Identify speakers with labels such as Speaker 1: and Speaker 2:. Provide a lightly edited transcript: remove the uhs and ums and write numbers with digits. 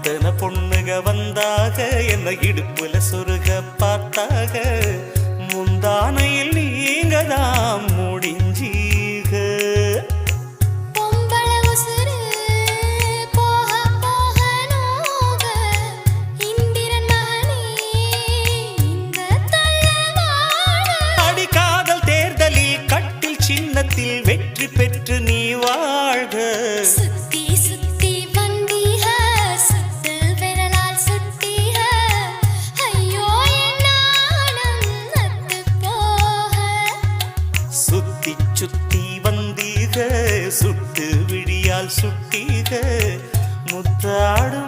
Speaker 1: அத்தனை பொண்ணுக வந்தாக என்ன இடுப்புல சொருக பார்த்தாக முந்தானையில் நீங்க தான் முடிஞ்சீக அடிக்காதல் தேர்தலில் கட்டில் சின்னத்தில் வெற்றி பெற்று நீ வாழ்க சுத்தி வந்தீக சுட்டு விழியால் சுட்டீக முத்தாடும்